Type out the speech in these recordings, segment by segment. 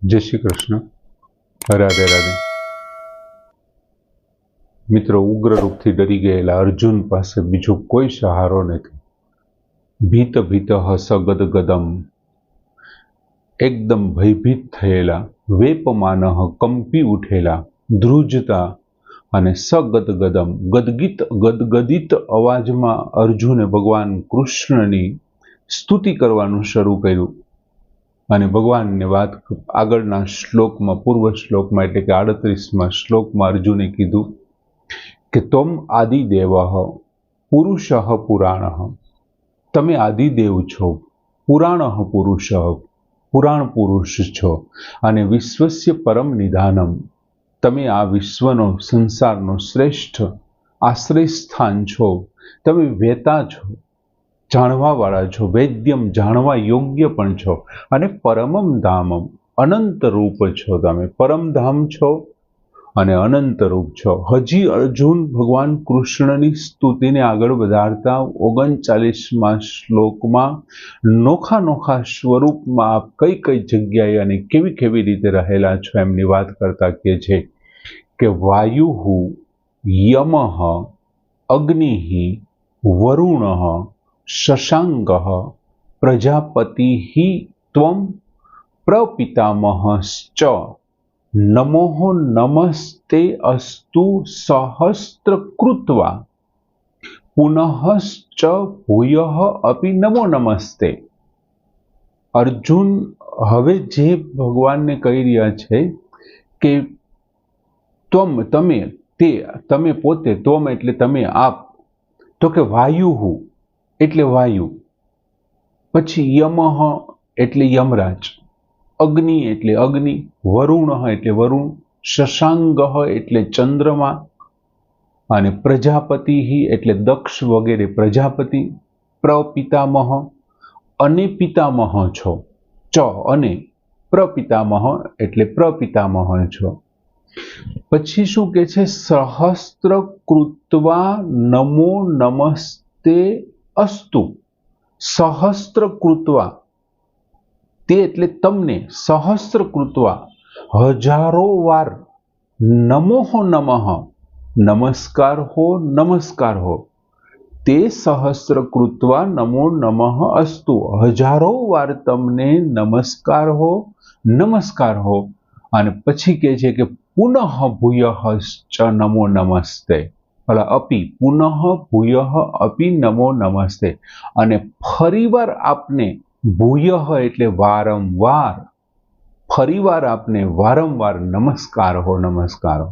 जय श्री कृष्ण। राधे राधे। मित्रों, उग्र रूपथी डरी गયેલા અર્જુન પાસે બીજો કોઈ સહારો નથી. ભીત ભીત સગદગદમ, એકદમ ભયભીત થયેલા, વેપમાનઃ કંપી ઉઠેલા, ધ્રુજતા અને સગદગદમ ગદગદિત અવાજમાં અર્જુને ભગવાન કૃષ્ણની સ્તુતિ કરવાનું શરૂ કર્યું. અને ભગવાનને વાત આગળના શ્લોકમાં, પૂર્વ શ્લોકમાં એટલે કે 38મા શ્લોકમાં અર્જુને કીધું કે તમ આદિદેવ પુરુષ પુરાણ, તમે આદિદેવ છો, પુરાણ પુરુષ, પુરાણ પુરુષ છો, અને વિશ્વસ્ય પરમ નિધાનમ, તમે આ વિશ્વનો, સંસારનો શ્રેષ્ઠ આશ્રય સ્થાન છો, તમે વેતા છો, જાણવાવાળા છો, વૈદ્યમ જાણવા યોગ્ય પણ છો, અને પરમમ ધામમ અનંત રૂપ છો. તમે પરમધામ છો અને અનંત રૂપ છો. હજી અર્જુન ભગવાન કૃષ્ણની સ્તુતિને આગળ વધારતા 39મા શ્લોકમાં નોખા નોખા સ્વરૂપમાં આપ કઈ કઈ જગ્યાએ અને કેવી કેવી રીતે રહેલા છો એમની વાત કરતા કહે છે કે વાયુ, યમ, અગ્નિ, વરુણ, શશાંક, પ્રજાપતિ ત્વમ પ્રપિતામહશ્ચ, નમો નમસ્તે અસ્તુ સહસ્ત્રકૃત્વા પુનઃશ્ચ ભૂયઃ અપી નમો નમસ્તે. અર્જુન હવે જે ભગવાનને કહી રહ્યા છે કે તમે પોતે, ત્વમ એટલે તમે, આપ, તો કે વાયુ એટલે વાયુ, પછી યમઃ એટલે યમરાજ, અગ્નિ એટલે અગ્નિ, વરુણ એટલે વરુણ, શશાંક એટલે ચંદ્રમા, અને પ્રજાપતિ એટલે દક્ષ વગેરે પ્રજાપતિ, પ્રપિતામહ અને પિતામહ છો, અને પ્રપિતામહ એટલે પ્રપિતામહ છો. પછી શું કે છે? સહસ્ત્ર કૃત્વા નમો નમસ્તે અસ્તુ. સહસ્ત્ર કૃત્વા, તે એટલે તમને, સહસ્ત્ર કૃત્વા હજારો વાર, નમોહ નમઃ નમસ્કાર હો, નમસ્કાર હો, તે સહસ્ત્ર કૃત્વા નમો નમઃ અસ્તુ, હજારો વાર તમને નમસ્કાર હો, નમસ્કાર હો. અને પછી કહે છે કે પુનઃ ભૂયઃશ્ચ નમો નમસ્તે, અપી પુનઃ ભૂયઃ અપી નમો નમસ્તે. અને ફરીવાર આપને, ભૂયઃ એટલે વારંવાર, ફરીવાર આપને વારંવાર નમસ્કાર હો, નમસ્કાર હો.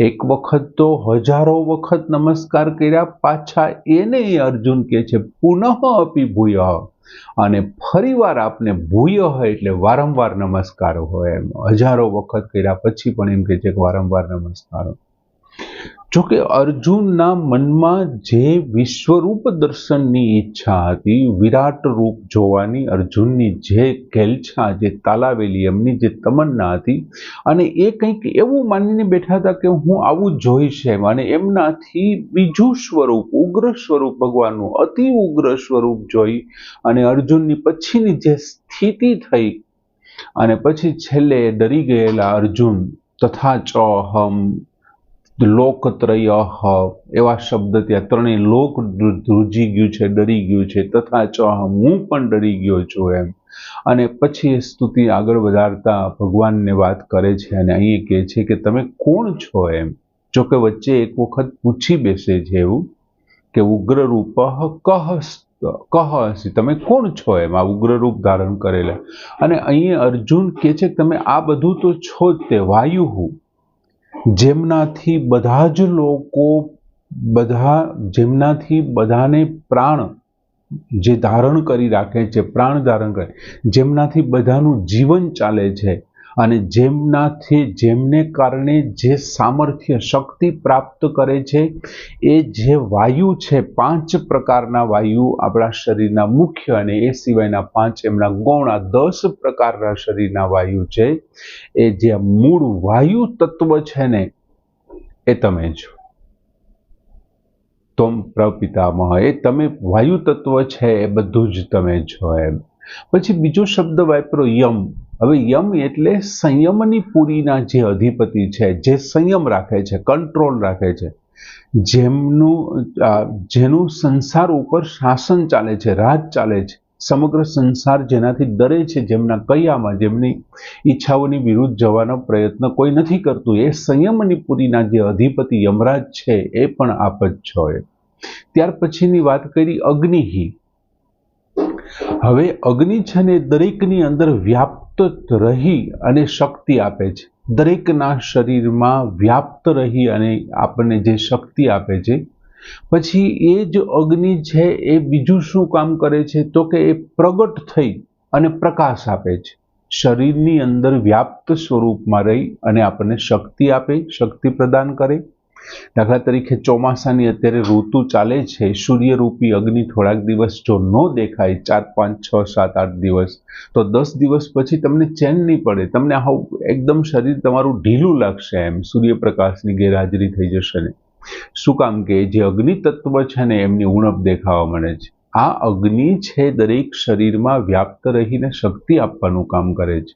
એક વખત તો હજારો વખત નમસ્કાર કર્યા, પાછા એને અર્જુન કહે છે પુનઃ અપી ભૂયઃ, અને ફરીવાર આપને ભૂયઃ એટલે વારંવાર નમસ્કાર હોય. એમ હજારો વખત કર્યા પછી પણ એમ કહે છે કે વારંવાર નમસ્કાર. જોકે અર્જુનના મનમાં જે વિશ્વરૂપ દર્શનની ઈચ્છા હતી, વિરાટ રૂપ જોવાની અર્જુનની જે ઘેલછા, જે તાલાવેલી એમની જે તમન્ના હતી, અને એ કંઈક એવું માનીને બેઠા હતા કે હું આવું જોઈશ એમ, અને એમનાથી બીજું સ્વરૂપ, ઉગ્ર સ્વરૂપ ભગવાનનું, અતિ ઉગ્ર સ્વરૂપ જોઈ અને અર્જુનની પછીની જે સ્થિતિ થઈ, અને પછી છેલ્લે ડરી ગયેલા અર્જુન, તથા ચ અહમ લોકત્રય, એવા શબ્દ ત્યાં ત્રણેય લોક ધ્રુજી ગયું છે, ડરી ગયું છે, તથા ચ હું પણ ડરી ગયો છું એમ. અને પછી એ સ્તુતિ આગળ વધારતા ભગવાનને વાત કરે છે અને અહીં કહે છે કે તમે કોણ છો એમ. જોકે વચ્ચે એક વખત પૂછી બેસે છે એવું કે ઉગ્ર રૂપ કહસી, તમે કોણ છો એમ, આ ઉગ્ર રૂપ ધારણ કરેલા. અને અહીં અર્જુન કહે છે કે તમે આ બધું તો છો જ, તે વાયુ, જેમનાથી બધા જ લોકો, જેમનાથી બધાને પ્રાણ જે ધારણ કરી રાખે છે, પ્રાણ ધારણ કરે, જેમનાથી બધાનું જીવન ચાલે છે, અને જેમને કારણે જે સામર્થ્ય, શક્તિ પ્રાપ્ત કરે છે, એ જે વાયુ છે, 5 પ્રકારના વાયુ આપણા શરીરના મુખ્ય, અને એ સિવાયના 5 એમના ગૌણ, 10 પ્રકારના શરીરના વાયુ છે. એ જે મૂળ વાયુ તત્વ છે ને, એ તમે છો. તમ પ્રપિતામહ, એ તમે વાયુ તત્વ છે, એ બધું જ તમે છો એમ. પછી બીજો શબ્દ વાપરો યમ. હવે યમ એટલે સંયમની પુરીના જે અધિપતિ છે, જે સંયમ રાખે છે, કંટ્રોલ રાખે છે, જેનું સંસાર ઉપર શાસન ચાલે છે, રાજ ચાલે છે, સમગ્ર સંસાર જેનાથી ડરે છે, જેમના કયામાં જેમની ઈચ્છાઓની વિરુદ્ધ જવાનો પ્રયત્ન કોઈ નથી કરતું, એ સંયમની પુરીના જે અધિપતિ યમરાજ છે એ પણ આપ જ છો. ત્યાર પછીની વાત કરી અગ્નિ. હવે અગ્નિ છે ને દરેકની અંદર વ્યાપ્ત રહી અને શક્તિ આપે છે. દરેકના શરીરમાં વ્યાપ્ત રહી અને આપણને જે શક્તિ આપે છે. પછી એ જ અગ્નિ છે એ બીજું શું કામ કરે છે તો કે એ પ્રગટ થઈ અને પ્રકાશ આપે છે. શરીરની અંદર વ્યાપ્ત સ્વરૂપમાં રહી અને આપણને શક્તિ આપે, શક્તિ પ્રદાન કરે. દાખલા તરીકે ચોમાસાની અત્યારે ઋતુ ચાલે છે, સૂર્યરૂપી અગ્નિ થોડાક દિવસ જો ન દેખાય, 4, 5, 6, 7, 8 દિવસ, તો 10 દિવસ પછી તમને ચેન નહીં પડે, તમને એકદમ શરીર તમારું ઢીલું લાગશે, એમ સૂર્યપ્રકાશની ગેરહાજરી થઈ જશે ને. શું કામ કે જે અગ્નિ તત્વ છે ને એમની ઉણપ દેખાવા મળે છે. આ અગ્નિ છે દરેક શરીરમાં વ્યાપ્ત રહીને શક્તિ આપવાનું કામ કરે છે.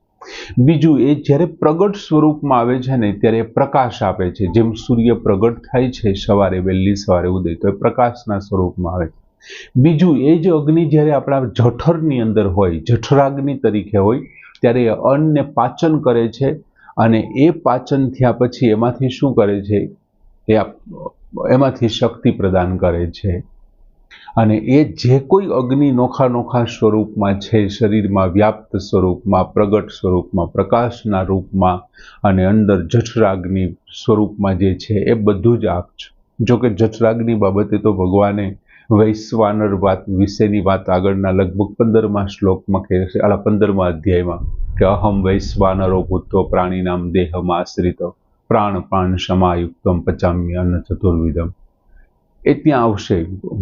બીજું, એ જ્યારે પ્રગટ સ્વરૂપમાં આવે છે ને ત્યારે પ્રકાશ આપે છે. જેમ સૂર્ય પ્રગટ થાય છે સવારે, વહેલી સવારે ઉદય, તો એ પ્રકાશના સ્વરૂપમાં આવે. બીજું, એ જ અગ્નિ જ્યારે આપણા જઠરની અંદર હોય, જઠરાગ્નિ તરીકે હોય, ત્યારે એ અન્નને પાચન કરે છે અને એ પાચન થયા પછી એમાંથી શું કરે છે, એમાંથી શક્તિ પ્રદાન કરે છે. અને એ જે કોઈ અગ્નિ નોખા સ્વરૂપમાં છે, શરીરમાં વ્યાપ્ત સ્વરૂપમાં, પ્રગટ સ્વરૂપમાં, પ્રકાશના રૂપમાં અને અંદર જઠરાગ્નિ સ્વરૂપમાં જે છે એ બધું જ આપ છો. જોકે જઠરાગ્નિ બાબતે તો ભગવાને વૈશ્વાનર વાત વિશેની વાત આગળના લગભગ 15મા શ્લોકમાં કહે છે, 15મા અધ્યાયમાં, કે અહમ વૈશ્વાનરો ભૂતો પ્રાણીનામ દેહમાં આશ્રિતો પ્રાણ સમાયુક્તમ પચામ્ય અન્ન ચતુર્વિધમ. એ ત્યાં આવશે,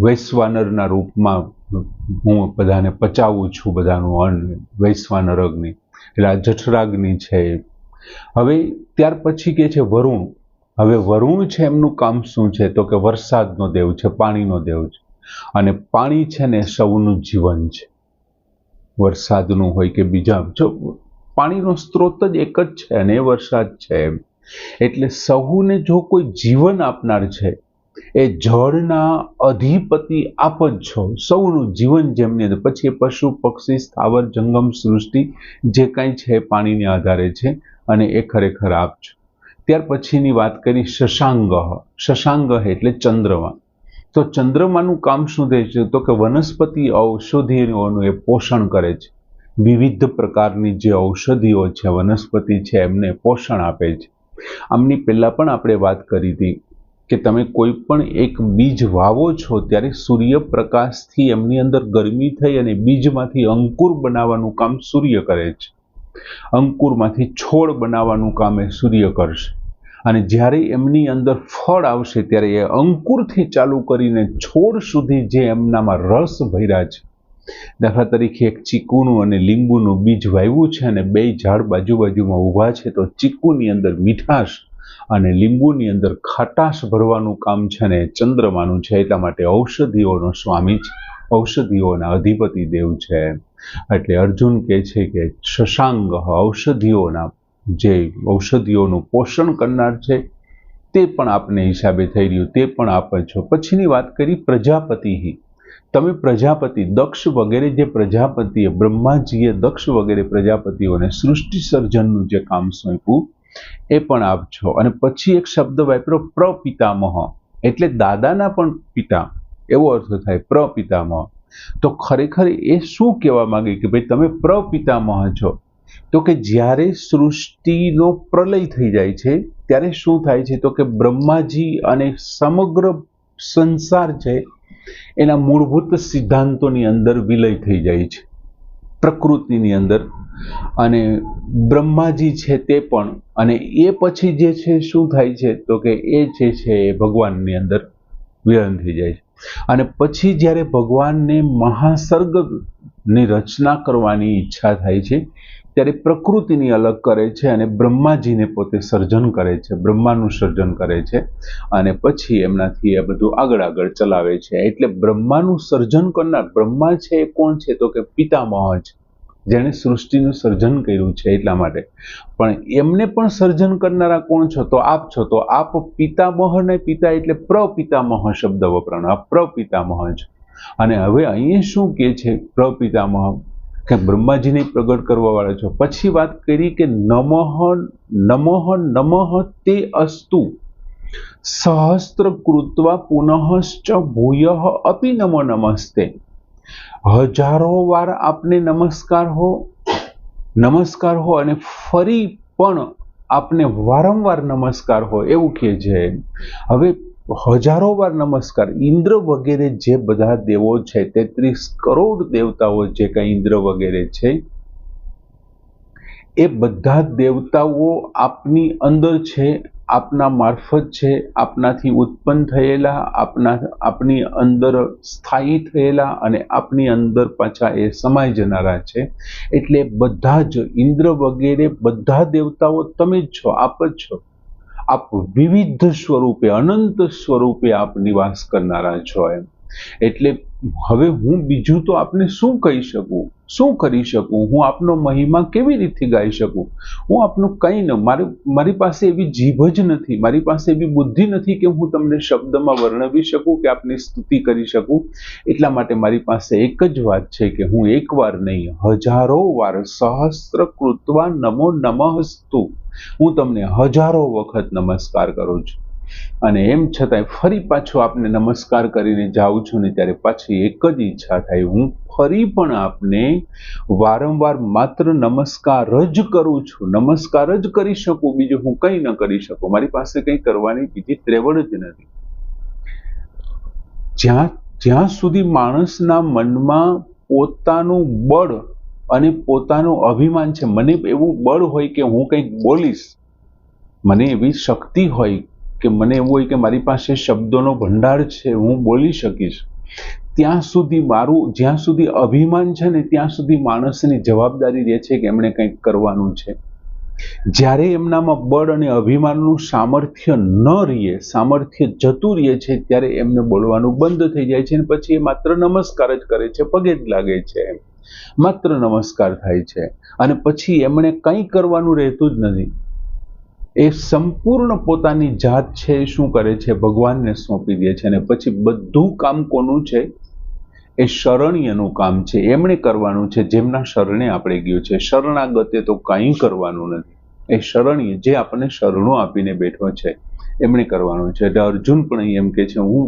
વૈશ્વાનરના રૂપમાં હું બધાને પચાવું છું, બધાનું અન્ન, વૈશ્વાનર અગ્નિ, એટલે આ જઠરાગ્નિ છે. હવે ત્યાર પછી કે છે વરુણ. હવે વરુણ છે એમનું કામ શું છે તો કે વરસાદનો દેવ છે, પાણીનો દેવ છે. અને પાણી છે ને સૌનું જીવન છે, વરસાદનું હોય કે બીજા, જો પાણીનો સ્ત્રોત જ એક જ છે અને એ વરસાદ છે. એટલે સૌને જો કોઈ જીવન આપનાર છે એ જળના અધિપતિ આપ જ છો. સૌનું જીવન જેમની અંદર, પછી એ પશુ પક્ષી સ્થાવર જંગમ સૃષ્ટિ જે કાંઈ છે પાણીને આધારે છે અને એ ખરેખર આપ છો. ત્યાર પછીની વાત કરી શશાંગ. શશાંગ એટલે ચંદ્રમા. તો ચંદ્રમાનું કામ શું થાય છે તો કે વનસ્પતિ ઔષધિઓનું એ પોષણ કરે છે. વિવિધ પ્રકારની જે ઔષધિઓ છે, વનસ્પતિ છે, એમને પોષણ આપે છે. આમની પહેલા પણ આપણે વાત કરી હતી કે તમે કોઈ પણ એક બીજ વાવો છો ત્યારે સૂર્યપ્રકાશથી એમની અંદર ગરમી થઈ અને બીજમાંથી અંકુર બનાવવાનું કામ સૂર્ય કરે છે. અંકુરમાંથી છોડ બનાવવાનું કામ એ સૂર્ય કરશે. અને જ્યારે એમની અંદર ફળ આવશે ત્યારે એ અંકુરથી ચાલુ કરીને છોડ સુધી જે એમનામાં રસ ભર્યા છે, દાખલા તરીકે એક ચીકુનું અને લીંબુનું બીજ વાવ્યું છે અને બે ઝાડ બાજુમાં ઊભા છે, તો ચીકુની અંદર મીઠાશ અને લીંબુની અંદર ખટાશ ભરવાનું કામ છે ને ચંદ્રમાનું છે. એટલા માટે ઔષધિઓનો સ્વામી છે, ઔષધિઓના અધિપતિ દેવ છે. એટલે અર્જુન કહે છે કે શશાંગ, ઔષધિઓના જે ઔષધિઓનું પોષણ કરનાર છે તે પણ આપને હિસાબે થઈ રહ્યું, તે પણ આપ છો. પછીની વાત કરી પ્રજાપતિ. તમે પ્રજાપતિ, દક્ષ વગેરે જે પ્રજાપતિએ, બ્રહ્માજીએ દક્ષ વગેરે પ્રજાપતિઓને સૃષ્ટિ સર્જનનું જે કામ સોંપ્યું એ પણ આપ છો. અને પછી એક શબ્દ વાપરો પ્રપિતામહ, એટલે દાદાના પણ પિતા, એવો અર્થ થાય પ્રપિતામહ. તો ખરેખર એ શું કહેવા માંગે કે ભાઈ તમે પ્રપિતામહ છો? તો કે જ્યારે સૃષ્ટિનો પ્રલય થઈ જાય છે ત્યારે શું થાય છે તો કે બ્રહ્માજી અને સમગ્ર સંસાર છે એના મૂળભૂત સિદ્ધાંતોની અંદર વિલય થઈ જાય છે, પ્રકૃતિની અંદર. અને બ્રહ્માજી છે તે પણ, અને એ પછી જે છે શું થાય છે તો કે એ જે છે એ ભગવાનની અંદર વિલીન થઈ જાય છે. અને પછી જ્યારે ભગવાનને મહાસર્ગની રચના કરવાની ઈચ્છા થાય છે ત્યારે પ્રકૃતિની અલગ કરે છે અને બ્રહ્માજીને પોતે સર્જન કરે છે, બ્રહ્માનું સર્જન કરે છે અને પછી એમનાથી એ બધું આગળ ચલાવે છે. એટલે બ્રહ્માનું સર્જન કરનાર બ્રહ્મા છે એ કોણ છે તો કે પિતામહ છે. જેણે સૃષ્ટિનું સર્જન કર્યું છે એટલા માટે. પણ એમને પણ સર્જન કરનારા કોણ છો? તો આપ છો. તો આપ પિતામહ ને પિતા એટલે પ્રપિતામહ શબ્દ વપરાણો. આ પ્રપિતામહ છે. અને હવે અહીંયા શું કે છે પ્રપિતામહ? કે બ્રહ્માજીને પ્રગટ કરવા વાળા છો. પછી વાત કરી કે નમઃ નમઃ નમઃ તે અસ્તુ સહસ્ત્ર કૃત્વા પુનઃશ્ચ ભૂયઃ અપી નમો નમસ્તે. હજારો વાર આપને નમસ્કાર હો અને ફરી પણ આપને વારંવાર નમસ્કાર હો, એવું કહે છે. હવે હજારો વાર નમસ્કાર. ઇન્દ્ર વગેરે જે બધા દેવો છે, 33 કરોડ દેવતાઓ જે કઈ ઇન્દ્ર વગેરે છે, એ બધા દેવતાઓ આપની અંદર છે, આપના મારફત છે, આપનાથી ઉત્પન્ન થયેલા, આપની અંદર સ્થાયી થયેલા અને આપની અંદર પાછા એ સમાઈ જનારા છે. એટલે બધા જ ઇન્દ્ર વગેરે બધા દેવતાઓ તમે જ છો, આપ જ છો. આપ વિવિધ સ્વરૂપે, અનંત સ્વરૂપે આપ નિવાસ કરનારા છો. એમ એટલે હવે હું બીજું તો આપને શું કહી શકું, શું કરી શકું? હું આપનો મહિમા કેવી રીતે ગાઈ શકું? હું આપનું કંઈ ન, મારી પાસે એવી જીભ જ નથી, મારી પાસે એવી બુદ્ધિ નથી કે હું તમને શબ્દમાં વર્ણવી શકું, કે આપની સ્તુતિ કરી શકું. એટલા માટે મારી પાસે એક જ વાત છે કે હું એકવાર નહીં, હજારો વાર સહસ્ત્ર કૃત્વા નમો નમસ્તુ, હું તમને હજારો વખત નમસ્કાર કરું છું. અને એમ છતાંય ફરી પાછો આપને નમસ્કાર કરીને જાઉં છું ને ત્યારે પાછી એક જ ઈચ્છા થાય, હું ફરી પણ આપને વારંવાર માત્ર નમસ્કાર જ કરું છું. નમસ્કાર જ કરી શકું, બીજું હું કંઈ ન કરી શકું. મારી પાસે કંઈ કરવાની બીજી ત્રેવડ જ નથી. જ્યાં સુધી માણસના મનમાં પોતાનું બળ અને પોતાનું અભિમાન છે, મને એવું બળ હોય કે હું કંઈક બોલીશ, મને એવી શક્તિ હોય કે મને એવું હોય કે મારી પાસે શબ્દોનો ભંડાર છે, હું બોલી શકીશ, ત્યાં સુધી જ્યાં સુધી અભિમાન છે ને, ત્યાં સુધી માણસની જવાબદારી રહે છે કે એમણે કંઈક કરવાનું છે. જ્યારે એમનામાં બળ અને અભિમાનનું સામર્થ્ય ન રહે, સામર્થ્ય જતું રહે છે, ત્યારે એમને બોલવાનું બંધ થઈ જાય છે. અને પછી એ માત્ર નમસ્કાર જ કરે છે, પગે જ લાગે છે, માત્ર નમસ્કાર થાય છે. અને પછી એમણે કંઈ કરવાનું રહેતું જ નથી. એ સંપૂર્ણ પોતાની જાત છે શું કરે છે? ભગવાનને સોંપી દે છે. અને પછી બધું કામ કોનું છે? એ શરણ્યનું કામ છે. એમણે કરવાનું છે, જેમના શરણે આપણે ગયો છે. શરણાગતે તો કંઈ કરવાનું નથી. એ શરણ્ય જે આપણને શરણો આપીને બેઠો છે, એમણે કરવાનું છે. એટલે અર્જુન પણ એમ કે છે, હું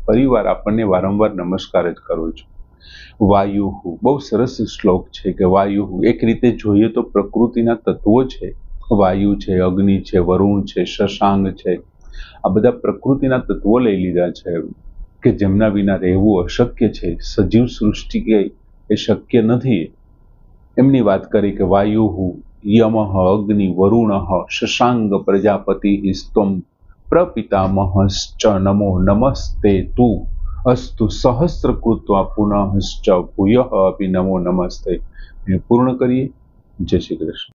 ફરીવાર આપણને વારંવાર નમસ્કાર જ કરું છું. વાયુ, બહુ સરસ શ્લોક છે કે વાયુ એક રીતે જોઈએ તો પ્રકૃતિના તત્વો છે. વાયુ છે, અગ્નિ છે, વરુણ છે, શશાંક છે. આ બધા પ્રકૃતિના તત્વો લઈ લીધા છે કે જેમના વિના રહેવું અશક્ય છે. સજીવ સૃષ્ટિ કે એ શક્ય નથી. એમની વાત કરી કે વાયુ યમઃ અગ્નિ વરુણ શશાંક પ્રજાપતિ સ્ત્વમ પ્રપિતામહશ્ચ નમો નમસ્તે તુ અસ્તુ સહસ્ર કૃત્વા પુનઃશ્ચ ભૂયઃ અપી નમો નમસ્તે. પૂર્ણ કરીએ. જય શ્રી કૃષ્ણ.